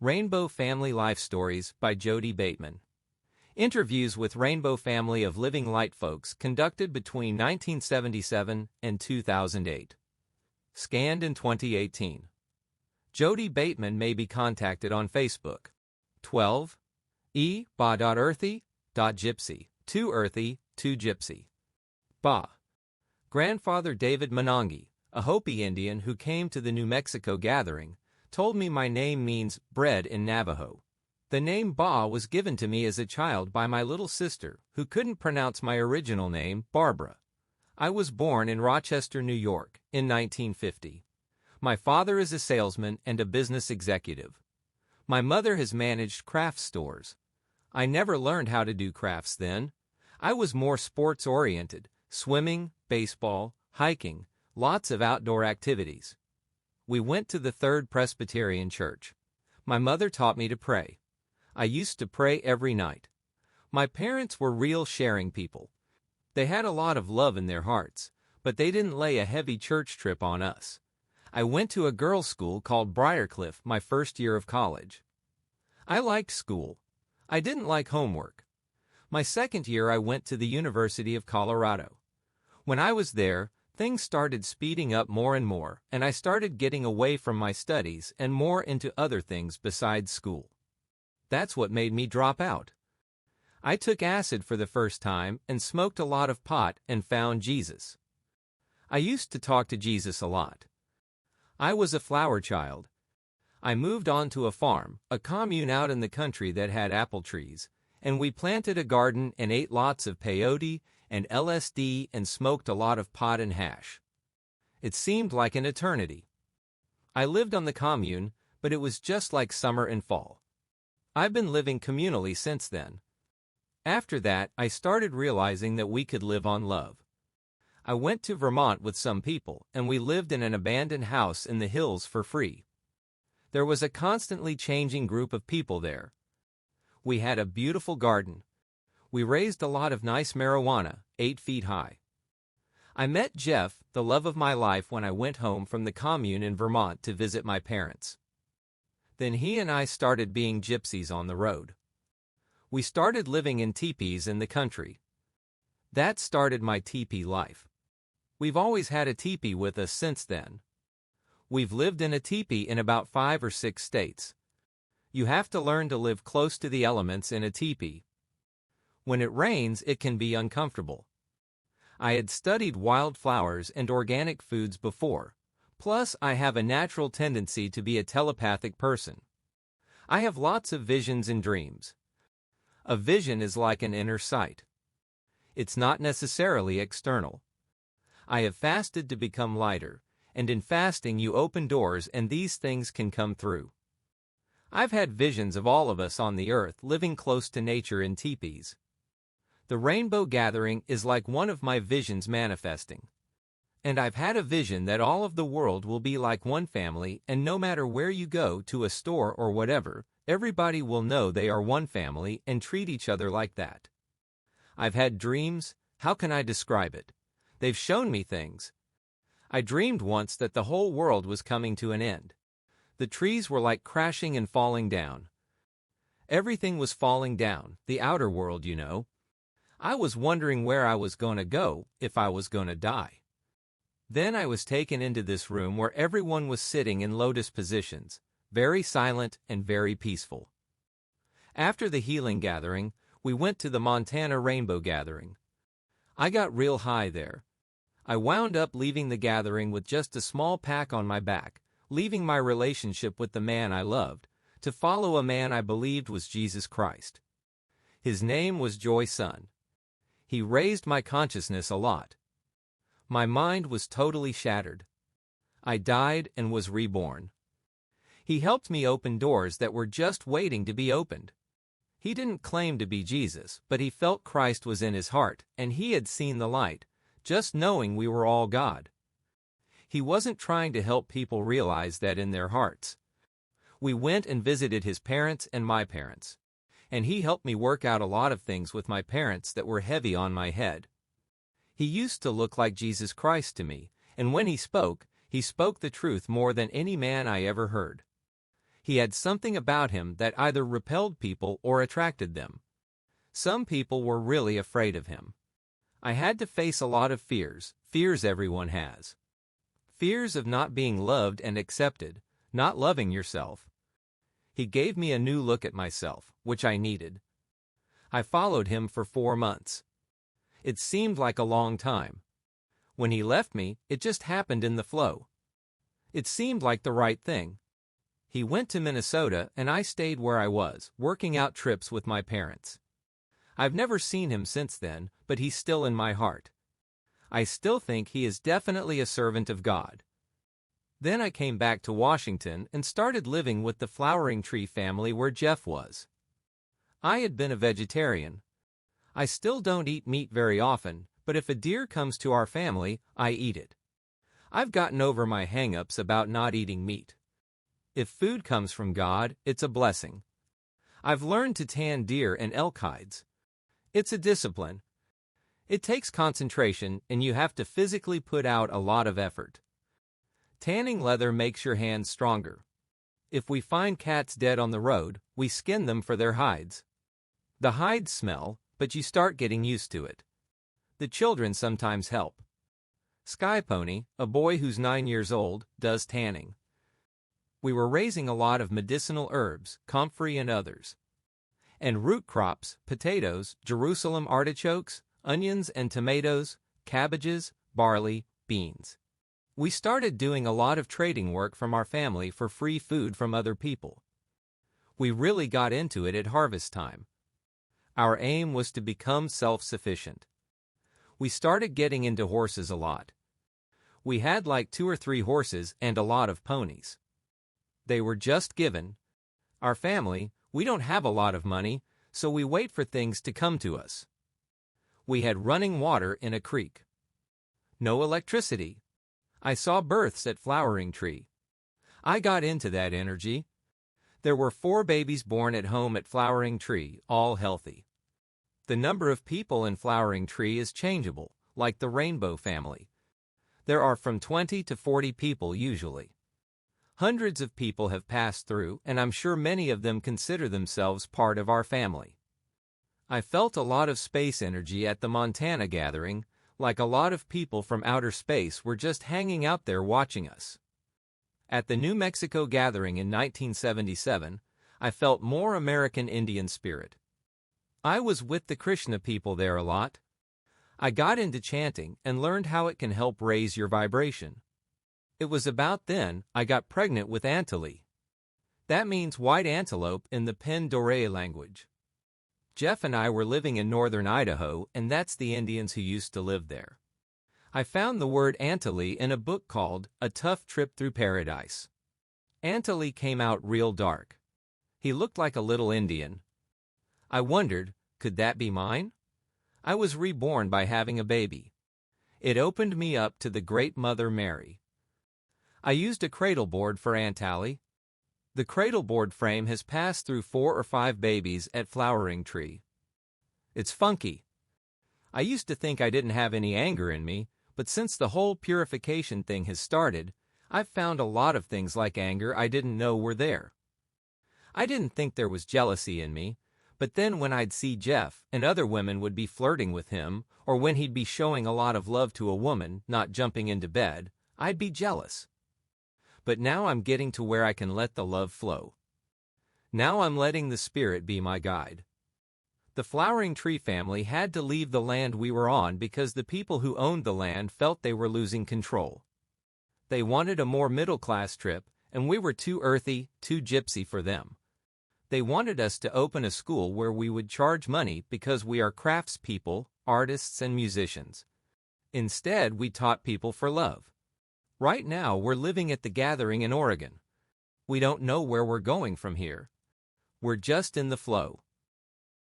Rainbow Family Life Stories by Jodey Bateman. Interviews with Rainbow Family of Living Light folks conducted between 1977 and 2008. Scanned in 2018. Jodey Bateman may be contacted on Facebook. 12.E.Ba.Earthy.Gypsy. 2 Gypsy. Ba. Grandfather David Manangi, a Hopi Indian who came to the New Mexico gathering, told me my name means bread in Navajo. The name Ba was given to me as a child by my little sister, who couldn't pronounce my original name, Barbara. I was born in Rochester, New York, in 1950. My father is a salesman and a business executive. My mother has managed craft stores. I never learned how to do crafts then. I was more sports-oriented, swimming, baseball, hiking, lots of outdoor activities. We went to the Third Presbyterian Church. My mother taught me to pray. I used to pray every night. My parents were real sharing people. They had a lot of love in their hearts, but they didn't lay a heavy church trip on us. I went to a girls' school called Briarcliff my first year of college. I liked school. I didn't like homework. My second year I went to the University of Colorado. When I was there, things started speeding up more and more, and I started getting away from my studies and more into other things besides school. That's what made me drop out. I took acid for the first time and smoked a lot of pot and found Jesus. I used to talk to Jesus a lot. I was a flower child. I moved on to a farm, a commune out in the country that had apple trees, and we planted a garden and ate lots of peyote and LSD and smoked a lot of pot and hash. It seemed like an eternity. I lived on the commune, but it was just like summer and fall. I've been living communally since then. After that, I started realizing that we could live on love. I went to Vermont with some people, and we lived in an abandoned house in the hills for free. There was a constantly changing group of people there. We had a beautiful garden. We raised a lot of nice marijuana, 8 feet high. I met Jeff, the love of my life, when I went home from the commune in Vermont to visit my parents. Then he and I started being gypsies on the road. We started living in tipis in the country. That started my tipi life. We've always had a tipi with us since then. We've lived in a tipi in about 5 or 6 states. You have to learn to live close to the elements in a tipi. When it rains, it can be uncomfortable. I had studied wildflowers and organic foods before, plus I have a natural tendency to be a telepathic person. I have lots of visions and dreams. A vision is like an inner sight. It's not necessarily external. I have fasted to become lighter, and in fasting you open doors and these things can come through. I've had visions of all of us on the earth living close to nature in tipis. The Rainbow Gathering is like one of my visions manifesting. And I've had a vision that all of the world will be like one family, and no matter where you go, to a store or whatever, everybody will know they are one family and treat each other like that. I've had dreams. How can I describe it? They've shown me things. I dreamed once that the whole world was coming to an end. The trees were like crashing and falling down. Everything was falling down, the outer world, you know. I was wondering where I was going to go, if I was going to die. Then I was taken into this room where everyone was sitting in lotus positions, very silent and very peaceful. After the healing gathering, we went to the Montana Rainbow Gathering. I got real high there. I wound up leaving the gathering with just a small pack on my back, leaving my relationship with the man I loved, to follow a man I believed was Jesus Christ. His name was Joy's son. He raised my consciousness a lot. My mind was totally shattered. I died and was reborn. He helped me open doors that were just waiting to be opened. He didn't claim to be Jesus, but he felt Christ was in his heart, and he had seen the light, just knowing we were all God. He wasn't trying to help people realize that in their hearts. We went and visited his parents and my parents. And he helped me work out a lot of things with my parents that were heavy on my head. He used to look like Jesus Christ to me, and when he spoke the truth more than any man I ever heard. He had something about him that either repelled people or attracted them. Some people were really afraid of him. I had to face a lot of fears everyone has. Fears of not being loved and accepted, not loving yourself. He gave me a new look at myself, which I needed. I followed him for 4 months. It seemed like a long time. When he left me, it just happened in the flow. It seemed like the right thing. He went to Minnesota and I stayed where I was, working out trips with my parents. I've never seen him since then, but he's still in my heart. I still think he is definitely a servant of God. Then I came back to Washington and started living with the Flowering Tree family where Jeff was. I had been a vegetarian. I still don't eat meat very often, but if a deer comes to our family, I eat it. I've gotten over my hang-ups about not eating meat. If food comes from God, it's a blessing. I've learned to tan deer and elk hides. It's a discipline. It takes concentration and you have to physically put out a lot of effort. Tanning leather makes your hands stronger. If we find cats dead on the road, we skin them for their hides. The hides smell, but you start getting used to it. The children sometimes help. Sky Pony, a boy who's 9 years old, does tanning. We were raising a lot of medicinal herbs, comfrey and others. And root crops, potatoes, Jerusalem artichokes, onions and tomatoes, cabbages, barley, beans. We started doing a lot of trading work from our family for free food from other people. We really got into it at harvest time. Our aim was to become self-sufficient. We started getting into horses a lot. We had like 2 or 3 horses and a lot of ponies. They were just given. Our family, we don't have a lot of money, so we wait for things to come to us. We had running water in a creek. No electricity. I saw births at Flowering Tree. I got into that energy. There were 4 babies born at home at Flowering Tree, all healthy. The number of people in Flowering Tree is changeable, like the Rainbow family. There are from 20 to 40 people usually. Hundreds of people have passed through, and I'm sure many of them consider themselves part of our family. I felt a lot of space energy at the Montana gathering, like a lot of people from outer space were just hanging out there watching us. At the New Mexico gathering in 1977, I felt more American Indian spirit. I was with the Krishna people there a lot. I got into chanting and learned how it can help raise your vibration. It was about then I got pregnant with Antali. That means white antelope in the Pen-Dore language. Jeff and I were living in northern Idaho, and that's the Indians who used to live there. I found the word Antali in a book called A Tough Trip Through Paradise. Antali came out real dark. He looked like a little Indian. I wondered, could that be mine? I was reborn by having a baby. It opened me up to the Great Mother Mary. I used a cradle board for Antali. The cradle board frame has passed through 4 or 5 babies at Flowering Tree. It's funky. I used to think I didn't have any anger in me, but since the whole purification thing has started, I've found a lot of things like anger I didn't know were there. I didn't think there was jealousy in me, but then when I'd see Jeff and other women would be flirting with him, or when he'd be showing a lot of love to a woman, not jumping into bed, I'd be jealous. But now I'm getting to where I can let the love flow. Now I'm letting the Spirit be my guide. The Flowering Tree family had to leave the land we were on because the people who owned the land felt they were losing control. They wanted a more middle-class trip, and we were too earthy, too gypsy for them. They wanted us to open a school where we would charge money because we are craftspeople, artists, and musicians. Instead, we taught people for love. Right now, we're living at the gathering in Oregon. We don't know where we're going from here. We're just in the flow.